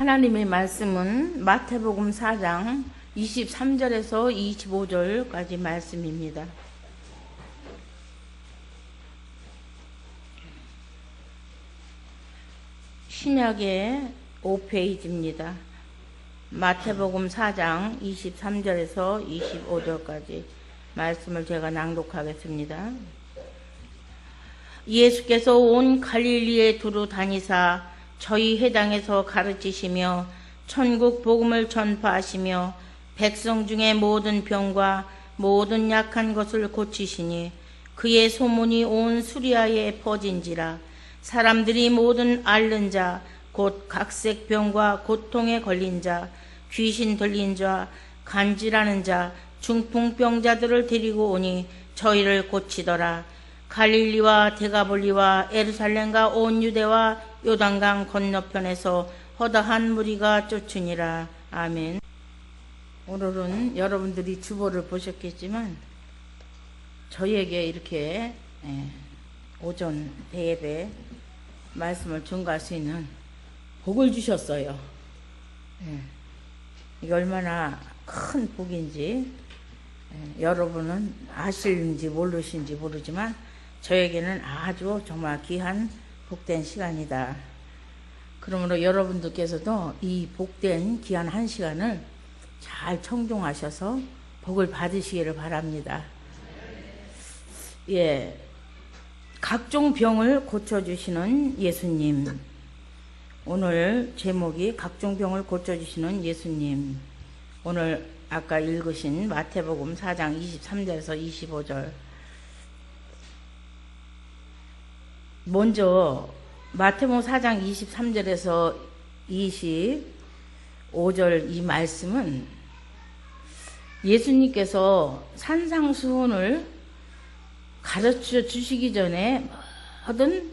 하나님의 말씀은 마태복음 4장 23절에서 25절까지 말씀입니다. 신약의 5페이지입니다. 마태복음 4장 23절에서 25절까지 말씀을 제가 낭독하겠습니다. 예수께서 온 갈릴리에 두루 다니사 저희 회당에서 가르치시며 천국 복음을 전파하시며 백성 중에 모든 병과 모든 약한 것을 고치시니 그의 소문이 온 수리아에 퍼진지라. 사람들이 모든 앓는 자 곧 각색 병과 고통에 걸린 자, 귀신 들린 자, 간질하는 자, 중풍병자들을 데리고 오니 저희를 고치더라. 갈릴리와 데가볼리와 예루살렘과 온 유대와 요단강 건너편에서 허다한 무리가 쫓으니라. 아멘. 오늘은 여러분들이 주보를 보셨겠지만 저희에게 이렇게 오전 대예배 말씀을 전가할 수 있는 복을 주셨어요. 이게 얼마나 큰 복인지 여러분은 아실는지 모르신지 모르지만 저에게는 아주 정말 귀한 복된 시간이다. 그러므로 여러분들께서도 이 복된 귀한 한 시간을 잘 청종하셔서 복을 받으시기를 바랍니다. 각종 병을 고쳐주시는 예수님. 오늘 제목이 각종 병을 고쳐주시는 예수님. 오늘 아까 읽으신 마태복음 4장 23절에서 25절. 먼저 마태복음 4장 23절에서 25절 이 말씀은 예수님께서 산상수훈을 가르쳐 주시기 전에 모든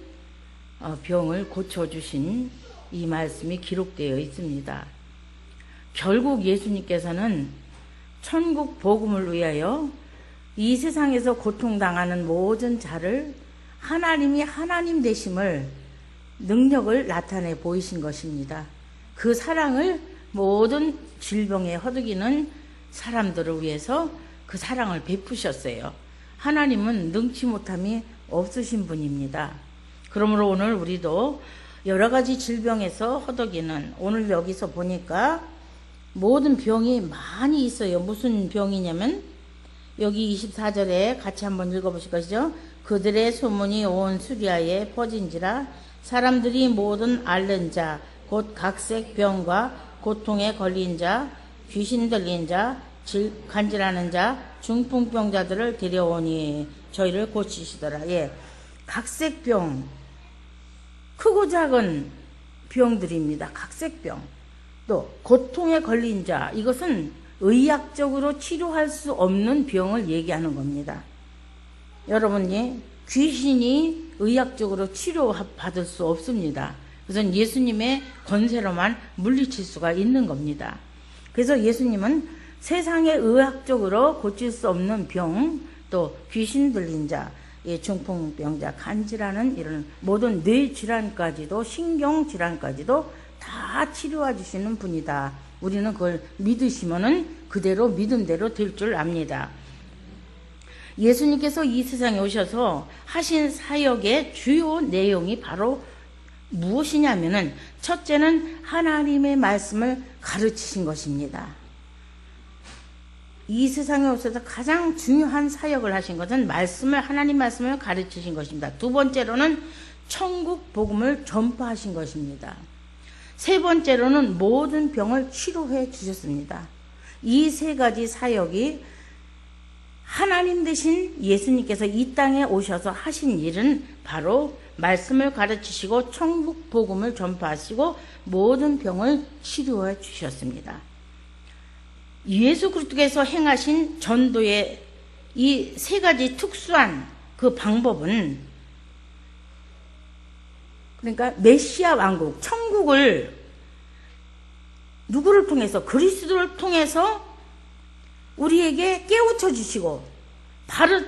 병을 고쳐주신 이 말씀이 기록되어 있습니다. 결국 예수님께서는 천국 복음을 위하여 이 세상에서 고통당하는 모든 자를 하나님이 하나님 되심을 능력을 나타내 보이신 것입니다. 그 사랑을 모든 질병에 허덕이는 사람들을 위해서 그 사랑을 베푸셨어요. 하나님은 능치 못함이 없으신 분입니다. 그러므로 오늘 우리도 여러 가지 질병에서 허덕이는, 오늘 여기서 보니까 모든 병이 많이 있어요. 무슨 병이냐면 여기 24절에 같이 한번 읽어보실 것이죠. 그들의 소문이 온 수리아에 퍼진지라. 사람들이 모든 앓는 자 곧 각색 병과 고통에 걸린 자, 귀신 들린 자, 간질하는 자, 중풍병자들을 데려오니 저희를 고치시더라. 각색병, 크고 작은 병들입니다. 각색병. 또 고통에 걸린 자, 이것은 의학적으로 치료할 수 없는 병을 얘기하는 겁니다. 여러분이 귀신이 의학적으로 치료받을 수 없습니다. 그것은 예수님의 권세로만 물리칠 수가 있는 겁니다. 그래서 예수님은 세상에 의학적으로 고칠 수 없는 병, 또 귀신 들린 자, 중풍병자, 간질하는 이런 모든 뇌질환까지도 신경질환까지도 다 치료해 주시는 분이다. 우리는 그걸 믿으시면은 그대로 믿음대로 될 줄 압니다. 예수님께서 이 세상에 오셔서 하신 사역의 주요 내용이 바로 무엇이냐면은 첫째는 하나님의 말씀을 가르치신 것입니다. 이 세상에 오셔서 가장 중요한 사역을 하신 것은 하나님 말씀을 가르치신 것입니다. 두 번째로는 천국 복음을 전파하신 것입니다. 세 번째로는 모든 병을 치료해 주셨습니다. 이 세 가지 사역이 하나님 되신 예수님께서 이 땅에 오셔서 하신 일은 바로 말씀을 가르치시고 천국 복음을 전파하시고 모든 병을 치료해 주셨습니다. 예수 그리스도께서 행하신 전도의 이 세 가지 특수한 그 방법은, 그러니까 메시아 왕국, 천국을 누구를 통해서? 그리스도를 통해서 우리에게 깨우쳐 주시고 바로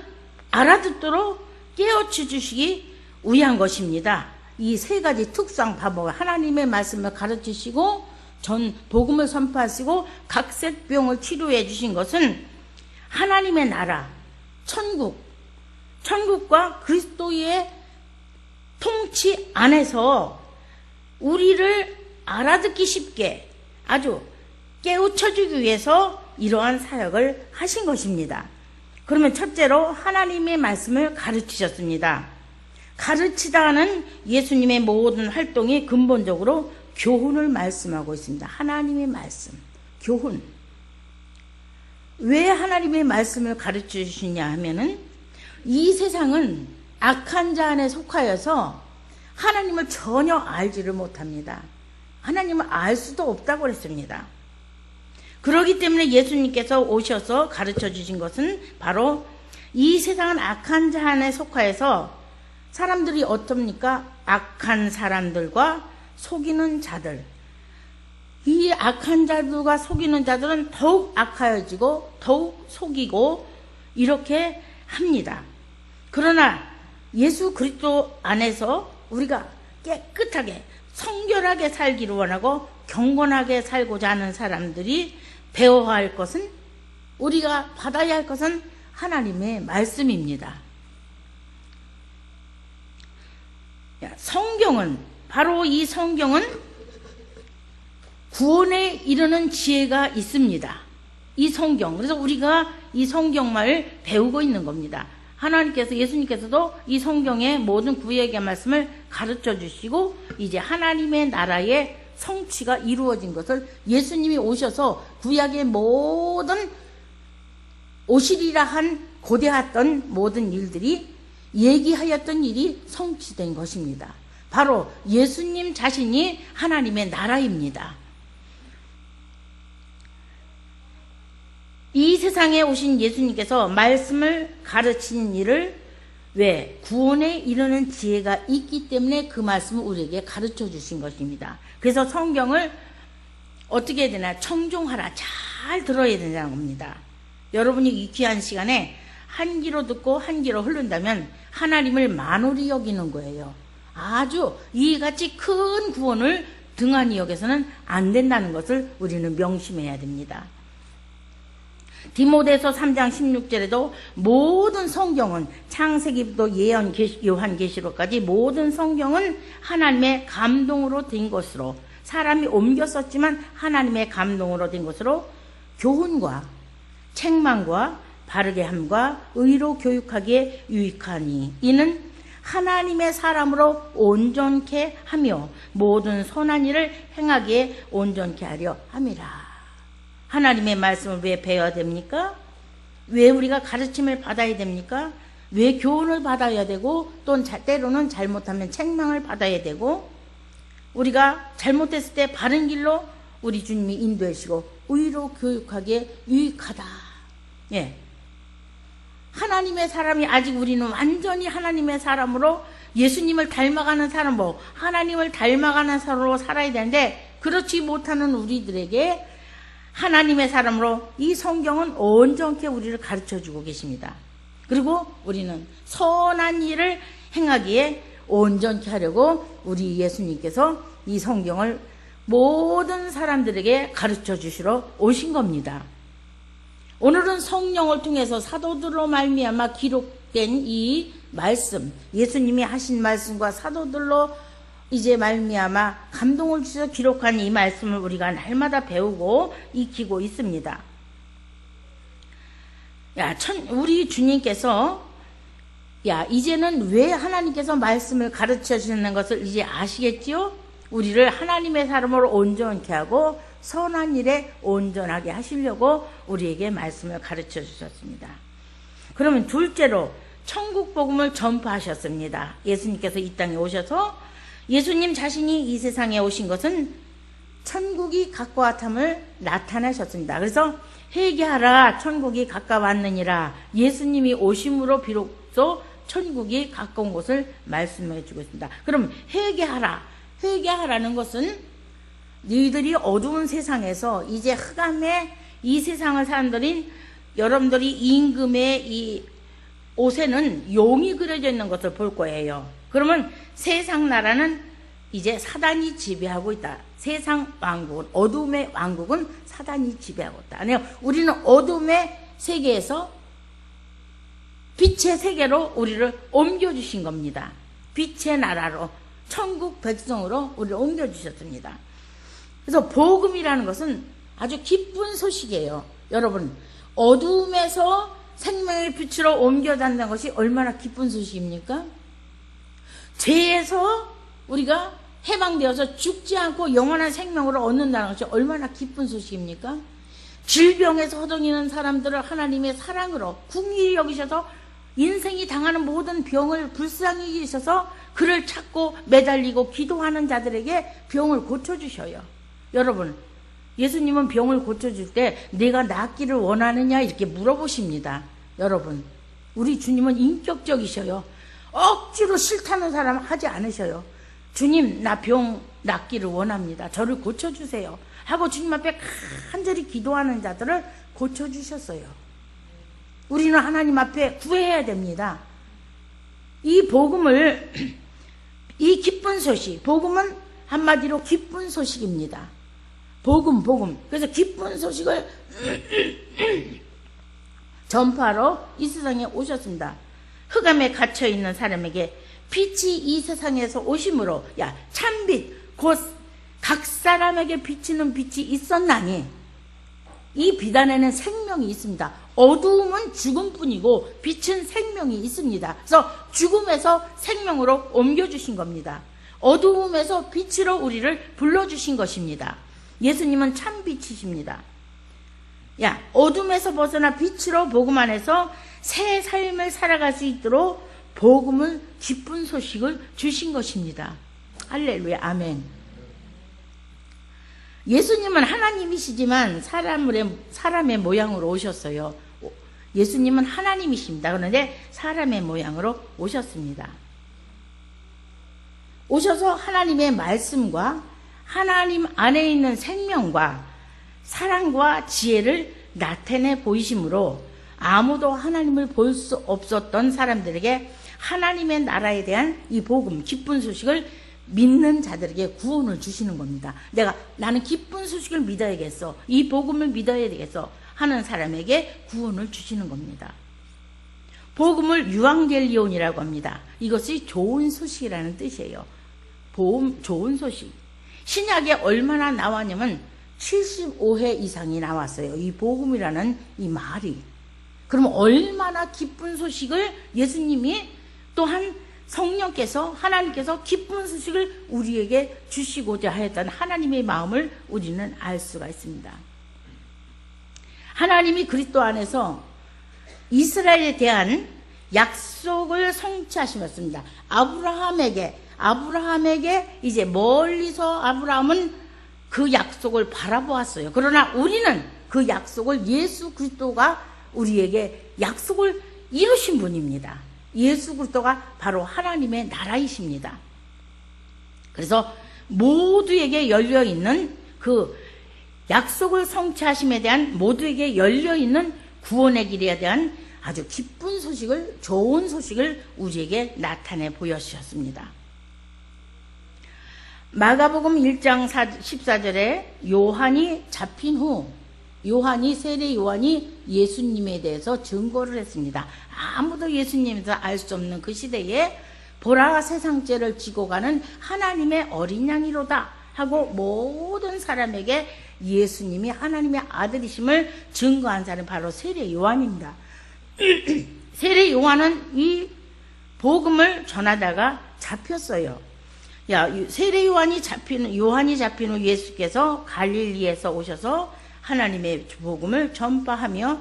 알아듣도록 깨우쳐 주시기 위한 것입니다. 이 세 가지 특수한 방법, 하나님의 말씀을 가르치시고 전 복음을 선포하시고 각색병을 치료해 주신 것은 하나님의 나라, 천국과 그리스도의 통치 안에서 우리를 알아듣기 쉽게 아주 깨우쳐주기 위해서 이러한 사역을 하신 것입니다. 그러면 첫째로 하나님의 말씀을 가르치셨습니다. 가르치다는 예수님의 모든 활동이 근본적으로 교훈을 말씀하고 있습니다. 하나님의 말씀, 교훈. 왜 하나님의 말씀을 가르쳐 주시냐 하면은 이 세상은 악한 자 안에 속하여서 하나님을 전혀 알지를 못합니다. 하나님을 알 수도 없다고 그랬습니다. 그렇기 때문에 예수님께서 오셔서 가르쳐 주신 것은 바로 이 세상은 악한 자 안에 속하여서 사람들이 어떻습니까? 악한 사람들과 속이는 자들. 이 악한 자들과 속이는 자들은 더욱 악하여지고 더욱 속이고 이렇게 합니다. 그러나 예수 그리스도 안에서 우리가 깨끗하게 성결하게 살기를 원하고 경건하게 살고자 하는 사람들이 배워야 할 것은, 우리가 받아야 할 것은 하나님의 말씀입니다. 성경은, 바로 이 성경은 구원에 이르는 지혜가 있습니다. 이 성경, 그래서 우리가 이 성경만을 배우고 있는 겁니다. 하나님께서, 예수님께서도 이 성경의 모든 구약의 말씀을 가르쳐 주시고 이제 하나님의 나라의 성취가 이루어진 것을 예수님이 오셔서 구약의 모든 오시리라 한 고대했던 모든 일들이, 얘기하였던 일이 성취된 것입니다. 바로 예수님 자신이 하나님의 나라입니다. 이 세상에 오신 예수님께서 말씀을 가르치는 일을, 왜? 구원에 이르는 지혜가 있기 때문에 그 말씀을 우리에게 가르쳐 주신 것입니다. 그래서 성경을 어떻게 해야 되나? 청종하라. 잘 들어야 된다는 겁니다. 여러분이 이 귀한 시간에 한 귀로 듣고 한 귀로 흐른다면 하나님을 만홀히 여기는 거예요. 아주 이같이 큰 구원을 등한히 여겨서는 안 된다는 것을 우리는 명심해야 됩니다. 디모데서 3장 16절에도 모든 성경은, 창세기부터 예언, 요한계시록까지 모든 성경은 하나님의 감동으로 된 것으로, 사람이 옮겨 썼지만 하나님의 감동으로 된 것으로 교훈과 책망과 바르게 함과 의로 교육하기에 유익하니 이는 하나님의 사람으로 온전케 하며 모든 선한 일을 행하기에 온전케 하려 함이라. 하나님의 말씀을 왜 배워야 됩니까? 왜 우리가 가르침을 받아야 됩니까? 왜 교훈을 받아야 되고, 또 때로는 잘못하면 책망을 받아야 되고, 우리가 잘못했을 때 바른 길로 우리 주님이 인도하시고 의로 교육하기에 유익하다. 예. 하나님의 사람이, 아직 우리는 완전히 하나님의 사람으로 예수님을 닮아가는 사람으로, 하나님을 닮아가는 사람으로 살아야 되는데, 그렇지 못하는 우리들에게 하나님의 사람으로 이 성경은 온전케 우리를 가르쳐주고 계십니다. 그리고 우리는 선한 일을 행하기에 온전케 하려고 우리 예수님께서 이 성경을 모든 사람들에게 가르쳐 주시러 오신 겁니다. 오늘은 성령을 통해서 사도들로 말미암아 기록된 이 말씀, 예수님이 하신 말씀과 사도들로 이제 말미암아 감동을 주셔서 기록한 이 말씀을 우리가 날마다 배우고 익히고 있습니다. 우리 주님께서, 이제는 왜 하나님께서 말씀을 가르쳐 주시는 것을 이제 아시겠지요? 우리를 하나님의 사람으로 온전케 하고 선한 일에 온전하게 하시려고 우리에게 말씀을 가르쳐 주셨습니다. 그러면 둘째로 천국 복음을 전파하셨습니다. 예수님께서 이 땅에 오셔서 예수님 자신이 이 세상에 오신 것은 천국이 가까웠함을 나타내셨습니다. 그래서 회개하라, 천국이 가까웠느니라. 예수님이 오심으로 비로소 천국이 가까운 것을 말씀해 주고 있습니다. 그럼 회개하라. 회개하라는 것은 너희들이 어두운 세상에서 이제 흑암의 이 세상을 사람들인 여러분들이 임금의 이 옷에는 용이 그려져 있는 것을 볼 거예요. 그러면 세상 나라는 이제 사단이 지배하고 있다. 세상 왕국은, 어둠의 왕국은 사단이 지배하고 있다. 아니요, 우리는 어둠의 세계에서 빛의 세계로 우리를 옮겨주신 겁니다. 빛의 나라로, 천국 백성으로 우리를 옮겨주셨습니다. 그래서 복음이라는 것은 아주 기쁜 소식이에요. 여러분, 어둠에서 생명의 빛으로 옮겨간다는 것이 얼마나 기쁜 소식입니까? 죄에서 우리가 해방되어서 죽지 않고 영원한 생명으로 얻는다는 것이 얼마나 기쁜 소식입니까? 질병에서 허덕이는 사람들을 하나님의 사랑으로 긍휼히 여기셔서 인생이 당하는 모든 병을 불쌍히 여기셔서 그를 찾고 매달리고 기도하는 자들에게 병을 고쳐주셔요. 여러분, 예수님은 병을 고쳐줄 때 내가 낫기를 원하느냐 이렇게 물어보십니다. 여러분, 우리 주님은 인격적이셔요. 억지로 싫다는 사람 하지 않으셔요. 주님, 나 병 낫기를 원합니다. 저를 고쳐주세요 하고 주님 앞에 간절히 기도하는 자들을 고쳐주셨어요. 우리는 하나님 앞에 구해야 됩니다. 이 복음을, 이 기쁜 소식, 복음은 한마디로 기쁜 소식입니다. 복음. 그래서 기쁜 소식을 전파하러 이 세상에 오셨습니다. 흑암에 갇혀있는 사람에게 빛이 이 세상에서 오심으로, 야, 참빛, 곧 각 사람에게 비치는 빛이 있었나니, 이 빛 안에는 생명이 있습니다. 어두움은 죽음뿐이고 빛은 생명이 있습니다. 그래서 죽음에서 생명으로 옮겨주신 겁니다. 어두움에서 빛으로 우리를 불러주신 것입니다. 예수님은 참빛이십니다. 야, 어둠에서 벗어나 빛으로 복음 안에서 새 삶을 살아갈 수 있도록 복음을, 기쁜 소식을 주신 것입니다. 할렐루야, 아멘. 예수님은 하나님이시지만 사람의 모양으로 오셨어요. 예수님은 하나님이십니다. 그런데 사람의 모양으로 오셨습니다. 오셔서 하나님의 말씀과 하나님 안에 있는 생명과 사랑과 지혜를 나타내 보이심으로 아무도 하나님을 볼 수 없었던 사람들에게 하나님의 나라에 대한 이 복음, 기쁜 소식을 믿는 자들에게 구원을 주시는 겁니다. 나는 기쁜 소식을 믿어야겠어, 이 복음을 믿어야 되겠어 하는 사람에게 구원을 주시는 겁니다. 복음을 유앙겔리온이라고 합니다. 이것이 좋은 소식이라는 뜻이에요. 좋은 소식. 신약에 얼마나 나왔냐면 75회 이상이 나왔어요. 이 복음이라는 이 말이. 그럼 얼마나 기쁜 소식을 예수님이, 또한 성령께서, 하나님께서 기쁜 소식을 우리에게 주시고자 했던 하나님의 마음을 우리는 알 수가 있습니다. 하나님이 그리스도 안에서 이스라엘에 대한 약속을 성취하시었습니다. 아브라함에게 이제 멀리서 아브라함은 그 약속을 바라보았어요. 그러나 우리는 그 약속을, 예수 그리스도가 우리에게 약속을 이루신 분입니다. 예수 그리스도가 바로 하나님의 나라이십니다. 그래서 모두에게 열려있는 그 약속을 성취하심에 대한, 모두에게 열려있는 구원의 길에 대한 아주 기쁜 소식을, 좋은 소식을 우리에게 나타내 보여주셨습니다. 마가복음 1장 14절에 요한이 잡힌 후, 세례 요한이 예수님에 대해서 증거를 했습니다. 아무도 예수님에 대해서 알 수 없는 그 시대에 보라, 세상 죄를 지고 가는 하나님의 어린 양이로다 하고 모든 사람에게 예수님이 하나님의 아들이심을 증거한 사람이 바로 세례 요한입니다. 세례 요한은 이 복음을 전하다가 잡혔어요. 세례 요한이 잡힌 후 예수께서 갈릴리에서 오셔서 하나님의 복음을 전파하여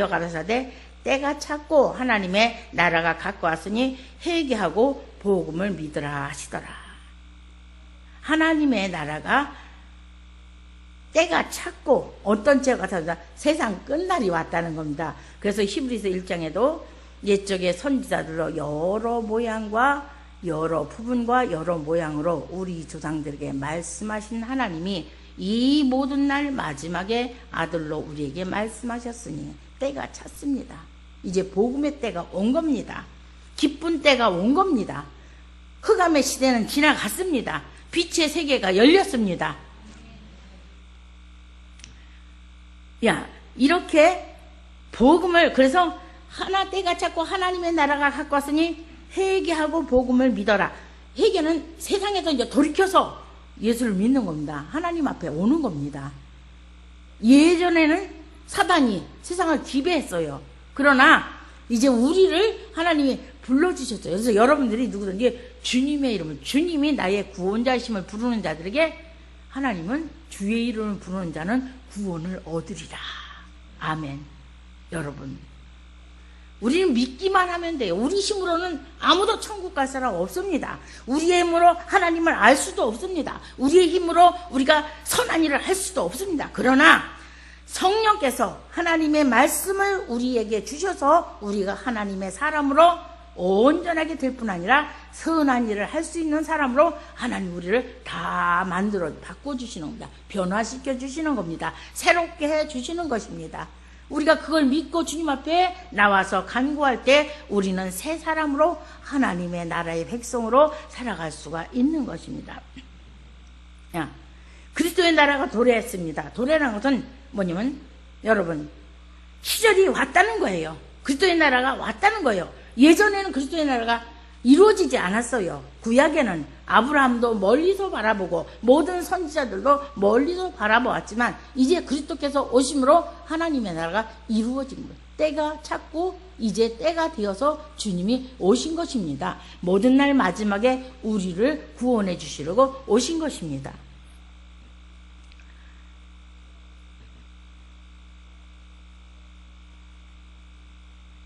가라사대 때가 찼고 하나님의 나라가 가까웠으니 회개하고 복음을 믿으라 하시더라. 하나님의 나라가 때가 찼고, 어떤 때가 찼다? 세상 끝날이 왔다는 겁니다. 그래서 히브리서 1장에도 옛적의 선지자들로 여러 모양과 여러 부분과 여러 모양으로 우리 조상들에게 말씀하신 하나님이 이 모든 날 마지막에 아들로 우리에게 말씀하셨으니 때가 찼습니다. 이제 복음의 때가 온 겁니다. 기쁜 때가 온 겁니다. 흑암의 시대는 지나갔습니다. 빛의 세계가 열렸습니다. 야, 이렇게 복음을, 그래서 하나 때가 찼고 하나님의 나라가 갖고 왔으니 회개하고 복음을 믿어라. 회개는 세상에서 이제 돌이켜서 예수를 믿는 겁니다. 하나님 앞에 오는 겁니다. 예전에는 사단이 세상을 지배했어요. 그러나 이제 우리를 하나님이 불러주셨어요. 그래서 여러분들이 누구든지 주님의 이름을, 주님이 나의 구원자이심을 부르는 자들에게 하나님은 주의 이름을 부르는 자는 구원을 얻으리라. 아멘. 여러분, 우리는 믿기만 하면 돼요. 우리 힘으로는 아무도 천국 갈 사람 없습니다. 우리의 힘으로 하나님을 알 수도 없습니다. 우리의 힘으로 우리가 선한 일을 할 수도 없습니다. 그러나 성령께서 하나님의 말씀을 우리에게 주셔서 우리가 하나님의 사람으로 온전하게 될 뿐 아니라 선한 일을 할 수 있는 사람으로 하나님 우리를 다 만들어 바꿔주시는 겁니다. 변화시켜 주시는 겁니다. 새롭게 해 주시는 것입니다. 우리가 그걸 믿고 주님 앞에 나와서 간구할 때 우리는 새 사람으로 하나님의 나라의 백성으로 살아갈 수가 있는 것입니다. 그리스도의 나라가 도래했습니다. 도래라는 것은 뭐냐면 여러분, 시절이 왔다는 거예요. 그리스도의 나라가 왔다는 거예요. 예전에는 그리스도의 나라가 이루어지지 않았어요. 구약에는 아브라함도 멀리서 바라보고 모든 선지자들도 멀리서 바라보았지만 이제 그리스도께서 오심으로 하나님의 나라가 이루어진 거예요. 때가 찼고 이제 때가 되어서 주님이 오신 것입니다. 모든 날 마지막에 우리를 구원해 주시려고 오신 것입니다.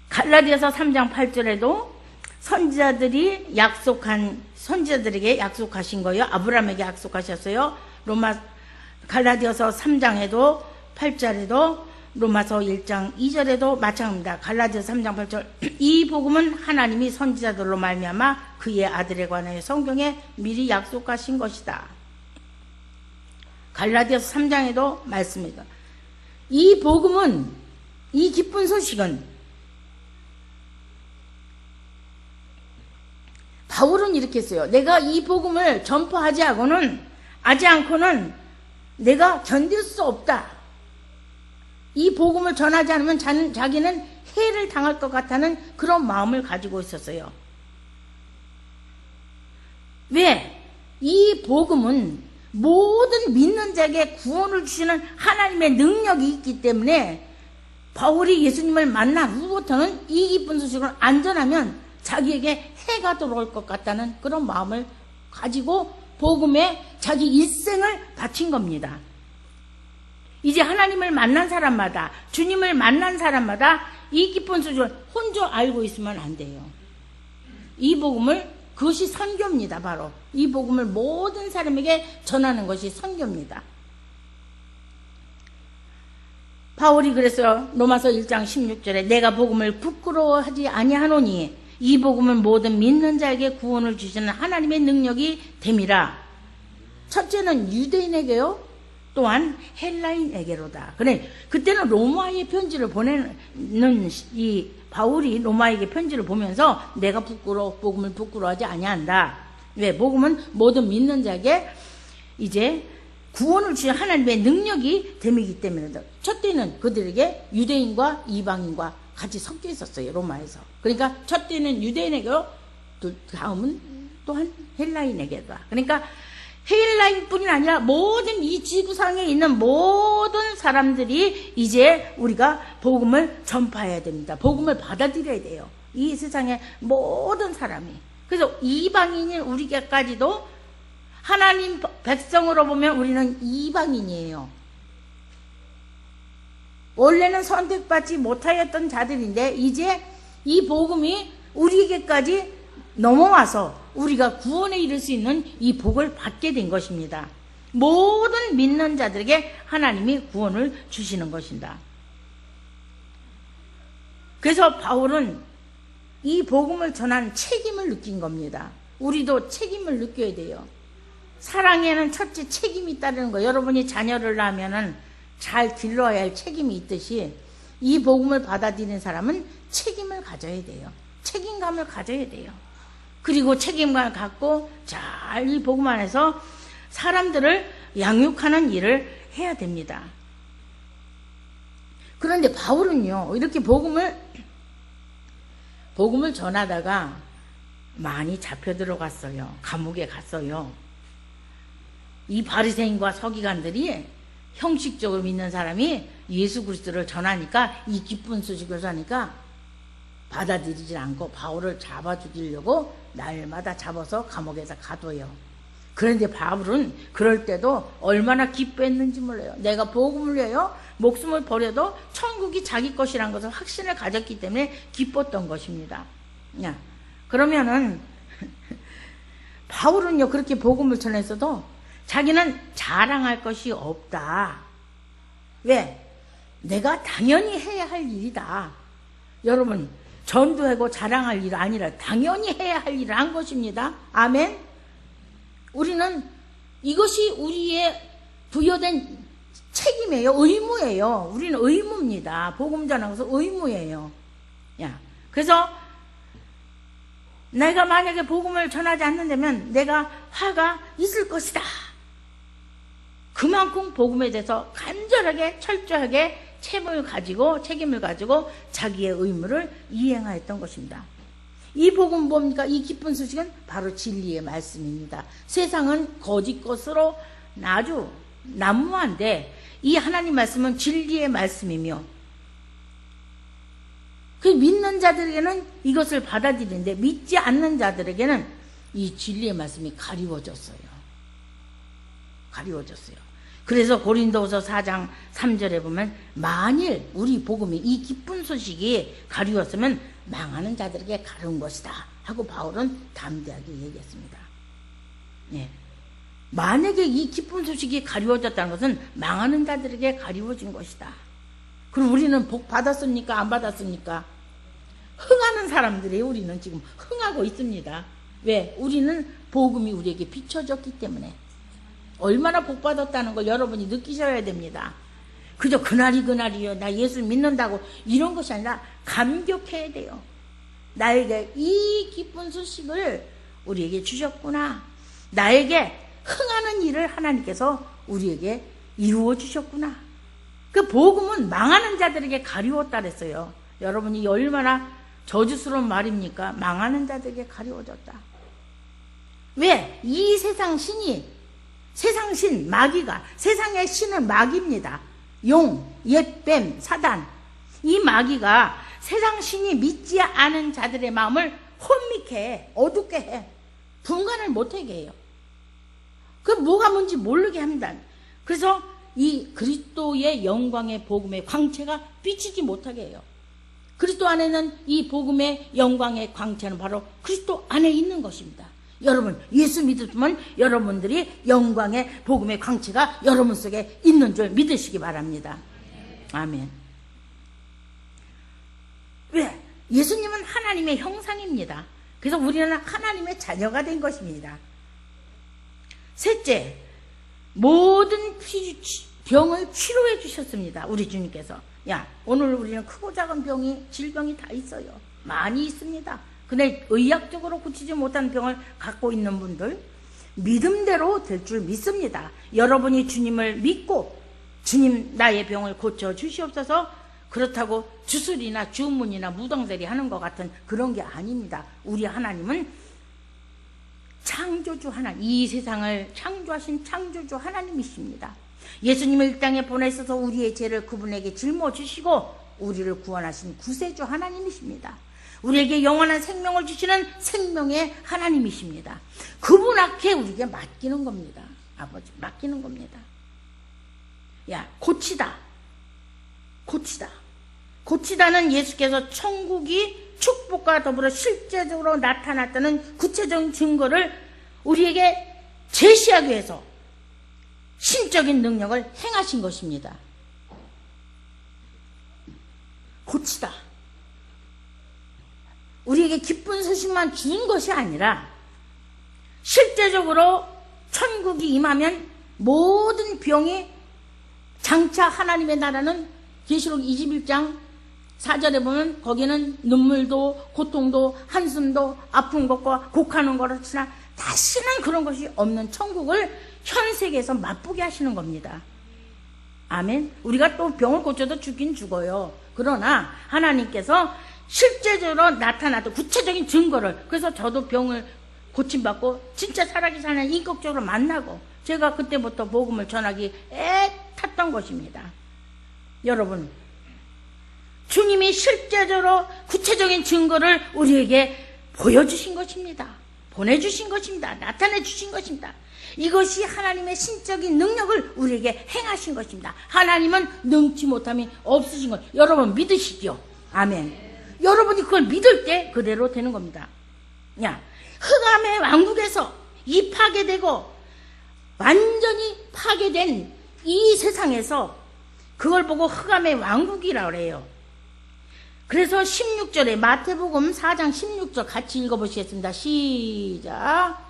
갈라디아서 3장 8절에도 선지자들에게 약속하신 거예요. 아브라함에게 약속하셨어요. 갈라디아서 3장에도 8절에도 로마서 1장 2절에도 마찬가지입니다. 갈라디아서 3장 8절, 이 복음은 하나님이 선지자들로 말미암아 그의 아들에 관하여 성경에 미리 약속하신 것이다. 갈라디아서 3장에도 말씀입니다. 이 복음은, 이 기쁜 소식은, 바울은 이렇게 했어요. 내가 이 복음을 전파하지 않고는 내가 견딜 수 없다. 이 복음을 전하지 않으면 자기는 해를 당할 것 같다는 그런 마음을 가지고 있었어요. 왜? 이 복음은 모든 믿는 자에게 구원을 주시는 하나님의 능력이 있기 때문에 바울이 예수님을 만난 후부터는 이 기쁜 소식을 안 전하면 자기에게 해가 들어올 것 같다는 그런 마음을 가지고 복음에 자기 일생을 바친 겁니다. 이제 하나님을 만난 사람마다, 주님을 만난 사람마다 이 기쁜 소식을 혼자 알고 있으면 안 돼요. 이 복음을, 그것이 선교입니다. 바로 이 복음을 모든 사람에게 전하는 것이 선교입니다. 바울이 그래서 로마서 1장 16절에 내가 복음을 부끄러워하지 아니하노니 이 복음은 모든 믿는 자에게 구원을 주시는 하나님의 능력이 됨이라. 첫째는 유대인에게요, 또한 헬라인에게로다. 그래, 그때는 로마에 편지를 보내는 이 바울이 로마에게 편지를 보면서 내가 복음을 부끄러워하지 아니한다. 왜? 복음은 모든 믿는 자에게 이제 구원을 주신 하나님의 능력이 됨이기 때문이다. 첫째는 그들에게 유대인과 이방인과 같이 섞여 있었어요. 로마에서. 그러니까 첫째는 유대인에게로, 다음은 또한 헬라인에게다. 그러니까 헬라인뿐이 아니라 모든 이 지구상에 있는 모든 사람들이 이제 우리가 복음을 전파해야 됩니다. 복음을 받아들여야 돼요. 이 세상의 모든 사람이. 그래서 이방인인 우리에게까지도 하나님 백성으로 보면 우리는 이방인이에요. 원래는 선택받지 못하였던 자들인데 이제 이 복음이 우리에게까지 넘어와서 우리가 구원에 이를 수 있는 이 복을 받게 된 것입니다. 모든 믿는 자들에게 하나님이 구원을 주시는 것입니다. 그래서 바울은 이 복음을 전한 책임을 느낀 겁니다. 우리도 책임을 느껴야 돼요. 사랑에는 첫째 책임이 있다는 거. 여러분이 자녀를 낳으면은 잘 길러야 할 책임이 있듯이 이 복음을 받아들이는 사람은 책임을 가져야 돼요. 책임감을 가져야 돼요. 그리고 책임감을 갖고 잘 이 복음 안에서 사람들을 양육하는 일을 해야 됩니다. 그런데 바울은요, 이렇게 복음을 전하다가 많이 잡혀 들어갔어요. 감옥에 갔어요. 이 바리새인과 서기관들이 형식적으로 믿는 사람이 예수 그리스도를 전하니까, 이 기쁜 소식을 전하니까 받아들이지 않고 바울을 잡아 죽이려고 날마다 잡아서 감옥에서 가둬요. 그런데 바울은 그럴 때도 얼마나 기뻐했는지 몰라요. 내가 복음을 위하여 목숨을 버려도 천국이 자기 것이라는 것을 확신을 가졌기 때문에 기뻤던 것입니다. 그러면은 바울은요, 그렇게 복음을 전했어도 자기는 자랑할 것이 없다. 왜? 내가 당연히 해야 할 일이다. 여러분, 전도하고 자랑할 일 아니라 당연히 해야 할 일을 한 것입니다. 아멘. 우리는 이것이 우리의 부여된 책임이에요. 의무예요. 우리는 의무입니다. 복음 전하는 것은 의무예요. 그래서 내가 만약에 복음을 전하지 않는다면 내가 화가 있을 것이다. 그만큼 복음에 대해서 간절하게 철저하게 책임을 가지고 자기의 의무를 이행하였던 것입니다. 이 복음 뭡니까? 이 기쁜 소식은 바로 진리의 말씀입니다. 세상은 거짓 것으로 아주 난무한데 이 하나님 말씀은 진리의 말씀이며, 그 믿는 자들에게는 이것을 받아들이는데 믿지 않는 자들에게는 이 진리의 말씀이 가리워졌어요. 그래서 고린도후서 4장 3절에 보면, 만일 우리 복음이, 이 기쁜 소식이 가리웠으면 망하는 자들에게 가려운 것이다 하고 바울은 담대하게 얘기했습니다. 만약에 이 기쁜 소식이 가리워졌다는 것은 망하는 자들에게 가리워진 것이다. 그럼 우리는 복 받았습니까? 안 받았습니까? 흥하는 사람들이에요. 우리는 지금 흥하고 있습니다. 왜? 우리는 복음이 우리에게 비춰졌기 때문에. 얼마나 복 받았다는 걸 여러분이 느끼셔야 됩니다. 그저 그날이요, 나 예수 믿는다고 이런 것이 아니라 감격해야 돼요. 나에게 이 기쁜 소식을 우리에게 주셨구나. 나에게 흥하는 일을 하나님께서 우리에게 이루어 주셨구나. 그 복음은 망하는 자들에게 가리웠다 그랬어요. 여러분이 얼마나 저주스러운 말입니까? 망하는 자들에게 가리워졌다. 왜? 이 세상 신이, 세상 신, 마귀가, 세상의 신은 마귀입니다. 용, 옛뱀, 사단. 이 마귀가 세상 신이 믿지 않은 자들의 마음을 혼미케 해, 어둡게 해, 분간을 못하게 해요. 그 뭐가 뭔지 모르게 합니다. 그래서 이 그리스도의 영광의 복음의 광채가 비치지 못하게 해요. 그리스도 안에는 이 복음의 영광의 광채는 바로 그리스도 안에 있는 것입니다. 여러분, 예수 믿으면 여러분들이 영광의 복음의 광채가 여러분 속에 있는 줄 믿으시기 바랍니다. 아멘. 왜? 예수님은 하나님의 형상입니다. 그래서 우리는 하나님의 자녀가 된 것입니다. 셋째, 모든 병을 치료해 주셨습니다. 우리 주님께서. 오늘 우리는 크고 작은 병이, 질병이 다 있어요. 많이 있습니다. 근데 의학적으로 고치지 못한 병을 갖고 있는 분들, 믿음대로 될 줄 믿습니다. 여러분이 주님을 믿고 주님 나의 병을 고쳐 주시옵소서, 그렇다고 주술이나 주문이나 무당들이 하는 것 같은 그런 게 아닙니다. 우리 하나님은 창조주 하나님, 이 세상을 창조하신 창조주 하나님이십니다. 예수님을 이 땅에 보내셔서 우리의 죄를 그분에게 짊어지시고 우리를 구원하신 구세주 하나님이십니다. 우리에게 영원한 생명을 주시는 생명의 하나님이십니다. 그분 앞에 우리에게 맡기는 겁니다. 아버지, 맡기는 겁니다. 고치다는 예수께서 천국이 축복과 더불어 실제적으로 나타났다는 구체적인 증거를 우리에게 제시하기 위해서 신적인 능력을 행하신 것입니다. 고치다. 우리에게 기쁜 소식만 준 것이 아니라 실제적으로 천국이 임하면 모든 병이, 장차 하나님의 나라는 계시록 21장 4절에 보면 거기는 눈물도 고통도 한숨도 아픈 것과 곡하는 것으로 치나 다시는 그런 것이 없는 천국을 현 세계에서 맛보게 하시는 겁니다. 아멘. 우리가 또 병을 고쳐도 죽긴 죽어요. 그러나 하나님께서 실제적으로 나타나도 구체적인 증거를, 그래서 저도 병을 고침받고 진짜 살아계신 하나님 인격적으로 만나고 제가 그때부터 복음을 전하기 애탔던 것입니다. 여러분, 주님이 실제적으로 구체적인 증거를 우리에게 보여주신 것입니다. 보내주신 것입니다. 나타내 주신 것입니다. 이것이 하나님의 신적인 능력을 우리에게 행하신 것입니다. 하나님은 능치 못함이 없으신 것. 여러분 믿으시죠? 아멘. 여러분이 그걸 믿을 때 그대로 되는 겁니다. 야, 흑암의 왕국에서 이 파괴되고 완전히 파괴된 이 세상에서 그걸 보고 흑암의 왕국이라고 그래요. 그래서 16절에 마태복음 4장 16절 같이 읽어보시겠습니다. 시작.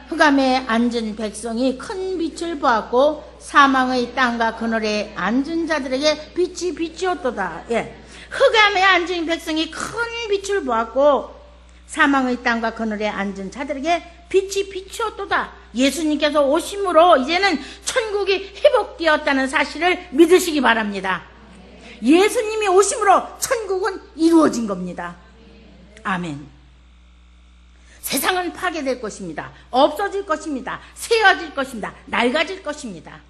흑암에 앉은 백성이 큰 빛을 보았고 사망의 땅과 그늘에 앉은 자들에게 빛이 비치었도다. 예. 흑암에 앉은 백성이 큰 빛을 보았고 사망의 땅과 그늘에 앉은 자들에게 빛이 비치었도다. 예수님께서 오심으로 이제는 천국이 회복되었다는 사실을 믿으시기 바랍니다. 예수님이 오심으로 천국은 이루어진 겁니다. 아멘. 세상은 파괴될 것입니다. 없어질 것입니다. 세워질 것입니다. 낡아질 것입니다.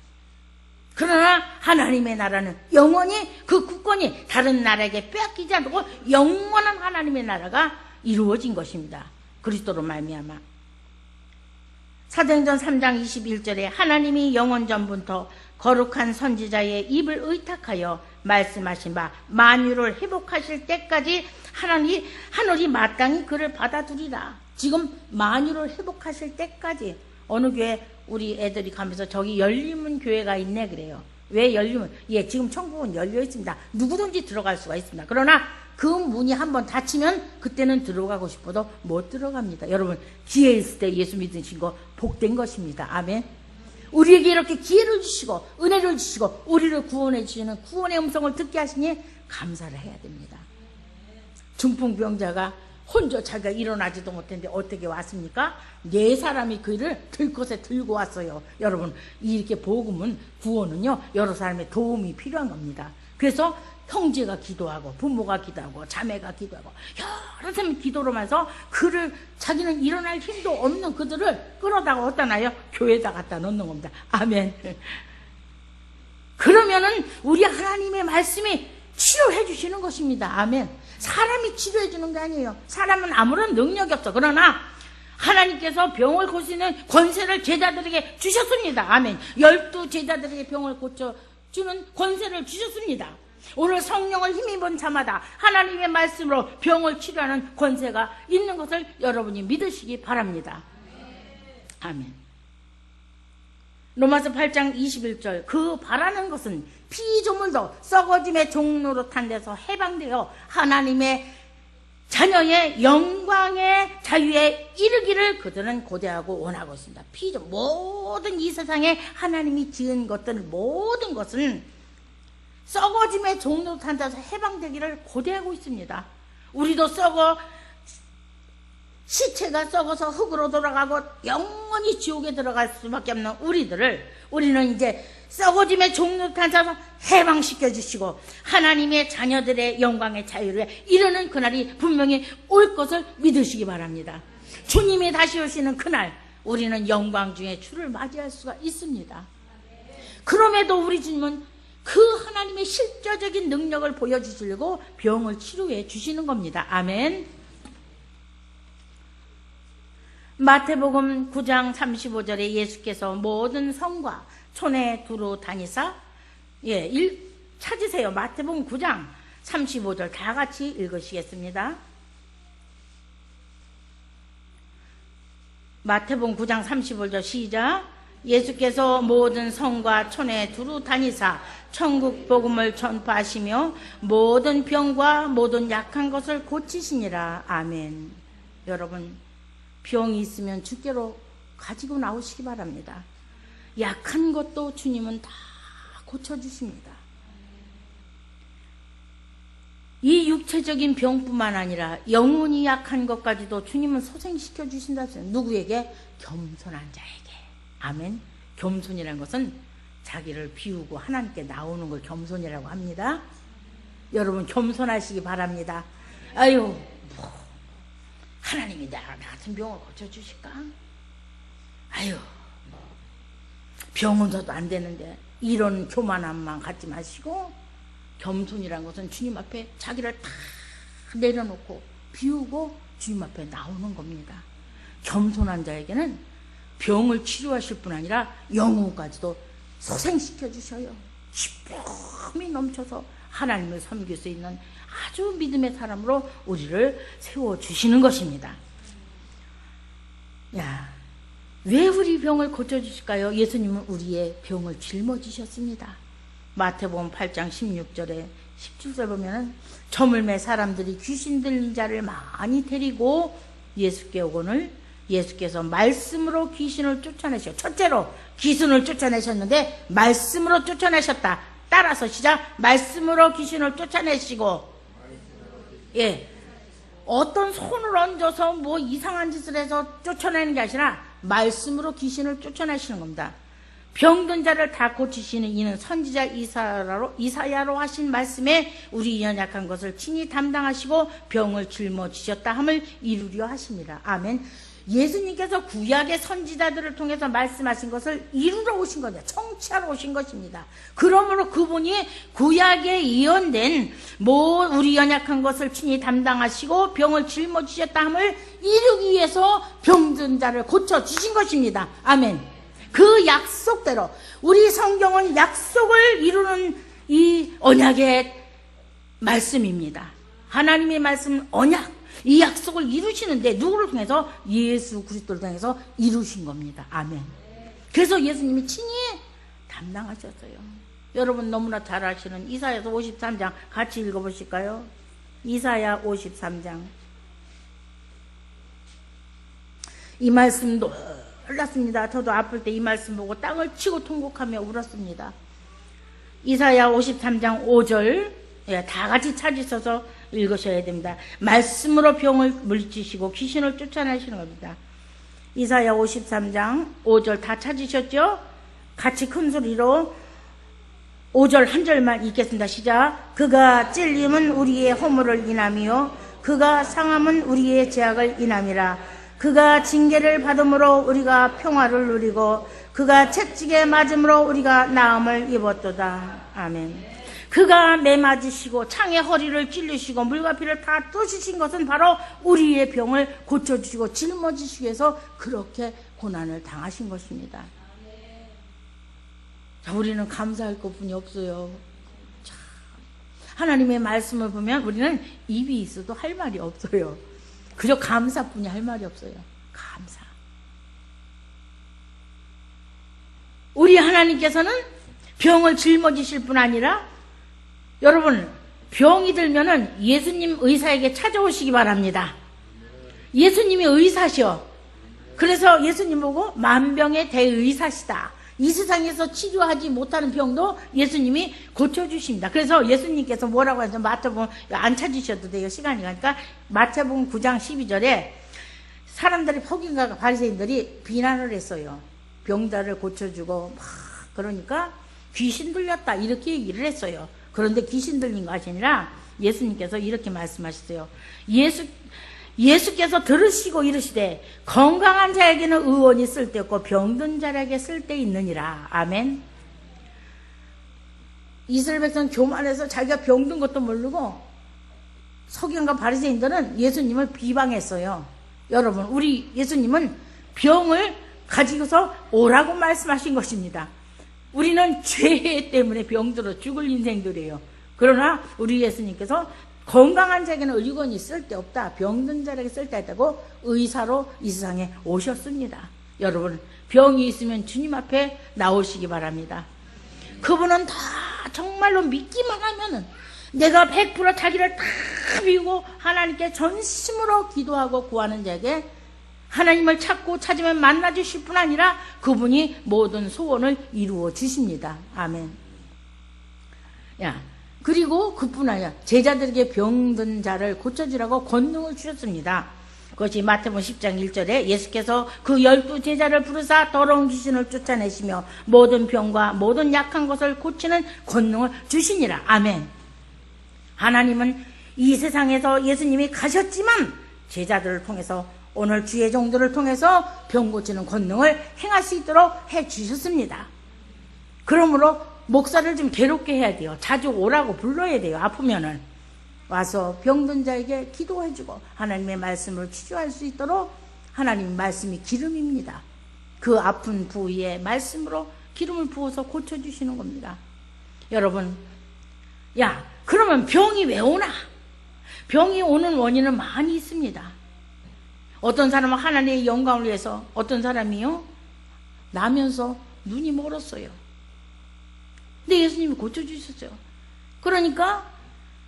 그러나 하나님의 나라는 영원히 그 국권이 다른 나라에게 빼앗기지 않고 영원한 하나님의 나라가 이루어진 것입니다. 그리스도로 말미암아. 사도행전 3장 21절에 하나님이 영원전부터 거룩한 선지자의 입을 의탁하여 말씀하신 바 만유를 회복하실 때까지 하늘이 마땅히 그를 받아두리라. 지금 만유를 회복하실 때까지. 어느 교회 우리 애들이 가면서 저기 열리문 교회가 있네 그래요. 왜 열리문? 예, 지금 천국은 열려 있습니다. 누구든지 들어갈 수가 있습니다. 그러나 그 문이 한번 닫히면 그때는 들어가고 싶어도 못 들어갑니다. 여러분, 기회 있을 때 예수 믿으신 거 복된 것입니다. 아멘. 우리에게 이렇게 기회를 주시고 은혜를 주시고 우리를 구원해 주시는 구원의 음성을 듣게 하시니 감사를 해야 됩니다. 중풍병자가 혼자 자기가 일어나지도 못했는데 어떻게 왔습니까? 네 사람이 그를 들것에 들고 왔어요. 여러분, 이렇게 복음은, 구원은요 여러 사람의 도움이 필요한 겁니다. 그래서 형제가 기도하고 부모가 기도하고 자매가 기도하고 여러 사람이 기도를 하면서 그를, 자기는 일어날 힘도 없는 그들을 끌어다가 어디다 놔요? 교회에다 갖다 놓는 겁니다. 아멘. 그러면은 우리 하나님의 말씀이 치료해 주시는 것입니다. 아멘. 사람이 치료해 주는 게 아니에요. 사람은 아무런 능력이 없어. 그러나 하나님께서 병을 고치는 권세를 제자들에게 주셨습니다. 아멘. 12제자들에게 병을 고쳐주는 권세를 주셨습니다. 오늘 성령을 힘입은 자마다 하나님의 말씀으로 병을 치료하는 권세가 있는 것을 여러분이 믿으시기 바랍니다. 아멘. 로마서 8장 21절, 그 바라는 것은 피조물도 썩어짐의 종로로 탄 데서 해방되어 하나님의 자녀의 영광의 자유에 이르기를 그들은 고대하고 원하고 있습니다. 모든 이 세상에 하나님이 지은 것들, 모든 것은 썩어짐의 종로로 탄 데서 해방되기를 고대하고 있습니다. 우리도 시체가 썩어서 흙으로 돌아가고 영원히 지옥에 들어갈 수밖에 없는 우리는 이제 썩어짐의 종로로 탄 데서 해방시켜 주시고 하나님의 자녀들의 영광의 자유를 이루는 그날이 분명히 올 것을 믿으시기 바랍니다. 주님이 다시 오시는 그날 우리는 영광 중에 주를 맞이할 수가 있습니다. 그럼에도 우리 주님은 그 하나님의 실제적인 능력을 보여주시려고 병을 치료해 주시는 겁니다. 아멘. 마태복음 9장 35절에 예수께서 모든 성과 촌에 두루 다니사, 찾으세요. 마태복음 9장 35절 다 같이 읽으시겠습니다. 마태복음 9장 35절 시작. 예수께서 모든 성과 촌에 두루 다니사 천국 복음을 전파하시며 모든 병과 모든 약한 것을 고치시니라. 아멘. 여러분, 병이 있으면 주께로 가지고 나오시기 바랍니다. 약한 것도 주님은 다 고쳐주십니다. 이 육체적인 병뿐만 아니라 영혼이 약한 것까지도 주님은 소생시켜 주신다. 누구에게? 겸손한 자에게. 아멘. 겸손이라는 것은 자기를 비우고 하나님께 나오는 걸 겸손이라고 합니다. 여러분 겸손하시기 바랍니다. 아유, 하나님이 나 같은 병을 고쳐주실까? 아유, 병은 더도 안 되는데 이런 교만함만 갖지 마시고, 겸손이라는 것은 주님 앞에 자기를 다 내려놓고 비우고 주님 앞에 나오는 겁니다. 겸손한 자에게는 병을 치료하실 뿐 아니라 영혼까지도 소생시켜 주셔요. 기쁨이 넘쳐서 하나님을 섬길 수 있는 아주 믿음의 사람으로 우리를 세워주시는 것입니다. 야, 왜 우리 병을 고쳐주실까요? 예수님은 우리의 병을 짊어지셨습니다. 마태복음 8장 16절에 17절 보면은 저물매 사람들이 귀신 들린 자를 많이 데리고 예수께 오거늘 예수께서 말씀으로 귀신을 쫓아내셔. 첫째로 귀신을 쫓아내셨는데 말씀으로 쫓아내셨다. 따라서 시작. 말씀으로 귀신을 쫓아내시고, 예, 어떤 손을 얹어서 뭐 이상한 짓을 해서 쫓아내는 게 아니라 말씀으로 귀신을 쫓아내시는 겁니다. 병든 자를 다 고치시는 이는 선지자 이사야로 하신 말씀에 우리 연약한 것을 친히 담당하시고 병을 짊어지셨다 함을 이루려 하십니다. 아멘. 예수님께서 구약의 선지자들을 통해서 말씀하신 것을 이루러 오신 거냐, 청취하러 오신 것입니다. 그러므로 그분이 구약에 예언된 우리 연약한 것을 친히 담당하시고 병을 짊어지셨다 함을 이루기 위해서 병든 자를 고쳐주신 것입니다. 아멘. 그 약속대로 우리 성경은 약속을 이루는 이 언약의 말씀입니다. 하나님의 말씀은 언약, 이 약속을 이루시는데 누구를 통해서? 예수 그리스도를 통해서 이루신 겁니다. 아멘. 그래서 예수님이 친히 담당하셨어요. 여러분 너무나 잘 아시는 이사야서 53장 같이 읽어보실까요? 이사야 53장. 이 말씀도 놀랐습니다. 저도 아플 때 이 말씀 보고 땅을 치고 통곡하며 울었습니다. 이사야 53장 5절, 예, 다 같이 찾으셔서 읽으셔야 됩니다. 말씀으로 병을 물리치시고 귀신을 쫓아내시는 겁니다. 이사야 53장 5절 다 찾으셨죠? 같이 큰 소리로 5절 한 절만 읽겠습니다. 시작. 그가 찔림은 우리의 허물을 인함이요 그가 상함은 우리의 죄악을 인함이라. 그가 징계를 받음으로 우리가 평화를 누리고 그가 채찍에 맞음으로 우리가 나음을 입었도다. 아멘. 그가 매맞으시고 창에 허리를 찔리시고 물과 피를 다 뚫으신 것은 바로 우리의 병을 고쳐주시고 짊어지시기 위해서 그렇게 고난을 당하신 것입니다. 자, 우리는 감사할 것뿐이 없어요. 참, 하나님의 말씀을 보면 우리는 입이 있어도 할 말이 없어요. 그저 감사뿐이 할 말이 없어요. 감사. 우리 하나님께서는 병을 짊어지실 뿐 아니라, 여러분 병이 들면은 예수님 의사에게 찾아오시기 바랍니다. 예수님이 의사셔. 그래서 예수님 보고 만병의 대의사시다. 이 세상에서 치료하지 못하는 병도 예수님이 고쳐주십니다. 그래서 예수님께서 뭐라고 하죠? 마태복음 안 찾으셔도 돼요. 시간이 가니까 마태복음 9장 12절에 사람들이 포기인가 바리새인들이 비난을 했어요. 병자를 고쳐주고 막 그러니까 귀신 들렸다 이렇게 얘기를 했어요. 그런데 귀신 들린 것이 아니라 예수님께서 이렇게 말씀하셨어요. 예수께서 들으시고 이르시되 건강한 자에게는 의원이 쓸데없고 병든 자에게 쓸데있느니라. 아멘. 이스라엘 백성 교만해서 자기가 병든 것도 모르고 서기관과 바리새인들은 예수님을 비방했어요. 여러분 우리 예수님은 병을 가지고서 오라고 말씀하신 것입니다. 우리는 죄 때문에 병들어 죽을 인생들이에요. 그러나 우리 예수님께서 건강한 자에게는 의원이 쓸데없다. 병든 자에게 쓸데있다고 의사로 이 세상에 오셨습니다. 여러분 병이 있으면 주님 앞에 나오시기 바랍니다. 그분은 다 정말로 믿기만 하면은 내가 100% 자기를 다 비우고 하나님께 전심으로 기도하고 구하는 자에게 하나님을 찾고 찾으면 만나 주실 뿐 아니라 그분이 모든 소원을 이루어 주십니다. 아멘. 야, 그리고 그뿐 아니라 제자들에게 병든 자를 고쳐주라고 권능을 주셨습니다. 그것이 마태복음 10장 1절에 예수께서 그 12제자를 부르사 더러운 귀신을 쫓아내시며 모든 병과 모든 약한 것을 고치는 권능을 주시니라. 아멘. 하나님은 이 세상에서 예수님이 가셨지만 제자들을 통해서 오늘 주의 종들을 통해서 병 고치는 권능을 행할 수 있도록 해주셨습니다. 그러므로 목사를 좀 괴롭게 해야 돼요. 자주 오라고 불러야 돼요. 아프면은 와서 병든 자에게 기도해주고 하나님의 말씀을 치유할 수 있도록 하나님의 말씀이 기름입니다. 그 아픈 부위에 말씀으로 기름을 부어서 고쳐주시는 겁니다. 여러분, 야, 그러면 병이 왜 오나? 병이 오는 원인은 많이 있습니다. 어떤 사람은 하나님의 영광을 위해서, 어떤 사람이요 나면서 눈이 멀었어요. 근데 예수님이 고쳐주셨어요. 그러니까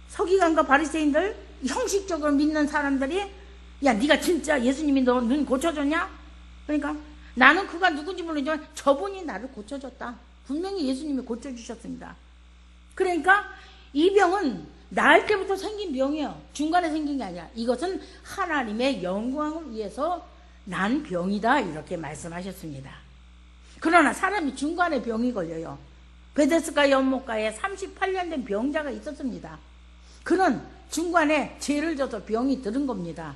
서기관과 바리새인들, 형식적으로 믿는 사람들이, 야, 네가 진짜 예수님이 너 눈 고쳐줬냐? 그러니까 나는 그가 누군지 모르지만 저분이 나를 고쳐줬다. 분명히 예수님이 고쳐주셨습니다. 그러니까 이 병은 나을 때부터 생긴 병이에요. 중간에 생긴 게 아니라 이것은 하나님의 영광을 위해서 난 병이다, 이렇게 말씀하셨습니다. 그러나 사람이 중간에 병이 걸려요. 베데스다 연못가에 38년 된 병자가 있었습니다. 그는 중간에 죄를 져서 병이 들은 겁니다.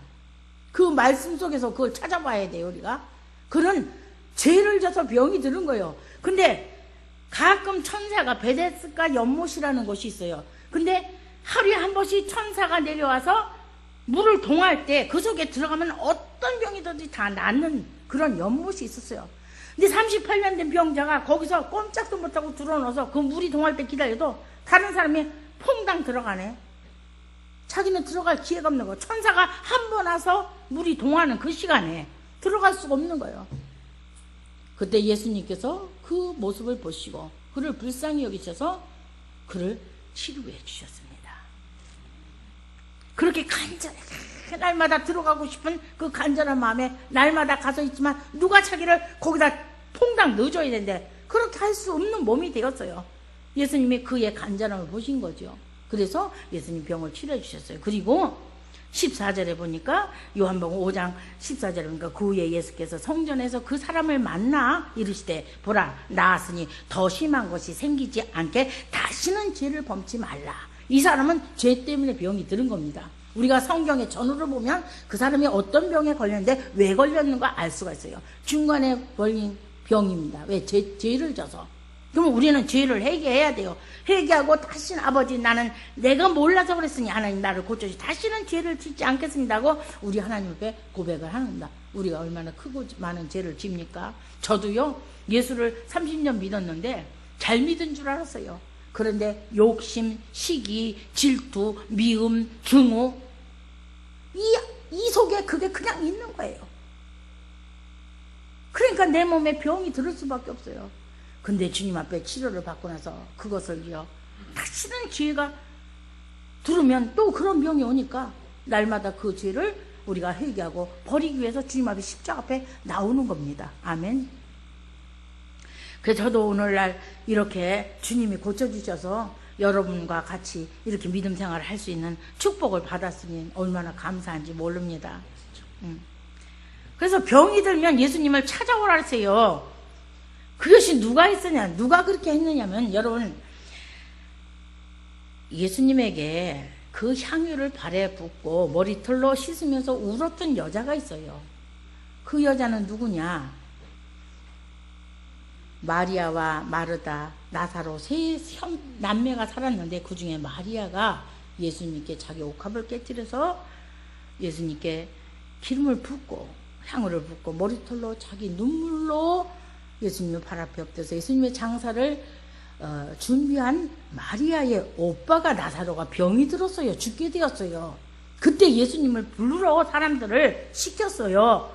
그 말씀 속에서 그걸 찾아봐야 돼요, 우리가. 그는 죄를 져서 병이 들은 거예요. 근데 가끔 천사가, 베데스다 연못이라는 곳이 있어요. 근데 하루에 한 번씩 천사가 내려와서 물을 동할 때 그 속에 들어가면 어떤 병이든지 다 낫는 그런 연못이 있었어요. 근데 38년 된 병자가 거기서 꼼짝도 못하고 들어넣어서 그 물이 동할 때 기다려도 다른 사람이 퐁당 들어가네. 자기는 들어갈 기회가 없는 거예요. 천사가 한 번 와서 물이 동하는 그 시간에 들어갈 수가 없는 거예요. 그때 예수님께서 그 모습을 보시고 그를 불쌍히 여기셔서 그를 치료해 주셨습니다. 그렇게 간절하게 날마다 들어가고 싶은 그 간절한 마음에 날마다 가서 있지만 누가 자기를 거기다 퐁당 넣어줘야 되는데 그렇게 할 수 없는 몸이 되었어요. 예수님이 그의 간절함을 보신 거죠. 그래서 예수님 병을 치료해 주셨어요. 그리고 14절에 보니까 요한복음 5장 14절에 보니까 그 후에 예수께서 성전에서 그 사람을 만나 이르시되 보라, 나았으니 더 심한 것이 생기지 않게 다시는 죄를 범치 말라. 이 사람은 죄 때문에 병이 들은 겁니다. 우리가 성경의 전후를 보면 그 사람이 어떤 병에 걸렸는데 왜 걸렸는가 알 수가 있어요. 중간에 걸린 병입니다. 왜? 죄를 져서. 그럼 우리는 죄를 회개해야 돼요. 회개하고 다시는 아버지, 나는 내가 몰라서 그랬으니 하나님 나를 고쳐주시 다시는 죄를 짓지 않겠습니다 하고 우리 하나님 앞에 고백을 합니다. 우리가 얼마나 크고 많은 죄를 집니까? 저도요, 예수를 30년 믿었는데 잘 믿은 줄 알았어요. 그런데 욕심, 시기, 질투, 미움, 증오, 이 속에 그게 그냥 있는 거예요. 그러니까 내 몸에 병이 들을 수밖에 없어요. 근데 주님 앞에 치료를 받고 나서 그것을요, 다시는 죄가 들으면 또 그런 병이 오니까 날마다 그 죄를 우리가 회개하고 버리기 위해서 주님 앞에 십자가 앞에 나오는 겁니다. 아멘. 그래서 저도 오늘날 이렇게 주님이 고쳐주셔서 여러분과 같이 이렇게 믿음 생활을 할 수 있는 축복을 받았으니 얼마나 감사한지 모릅니다. 그래서 병이 들면 예수님을 찾아오라 하세요. 그것이 누가 했으냐, 누가 그렇게 했느냐면, 여러분, 예수님에게 그 향유를 발에 붓고 머리털로 씻으면서 울었던 여자가 있어요. 그 여자는 누구냐? 마리아와 마르다, 나사로 세 남매가 살았는데 그 중에 마리아가 예수님께 자기 옥합을 깨뜨려서 예수님께 기름을 붓고 향유를 붓고 머리털로 자기 눈물로 예수님의 발 앞에 엎드려서 예수님의 장사를 준비한 마리아의 오빠가 나사로가 병이 들었어요. 죽게 되었어요. 그때 예수님을 부르러 사람들을 시켰어요.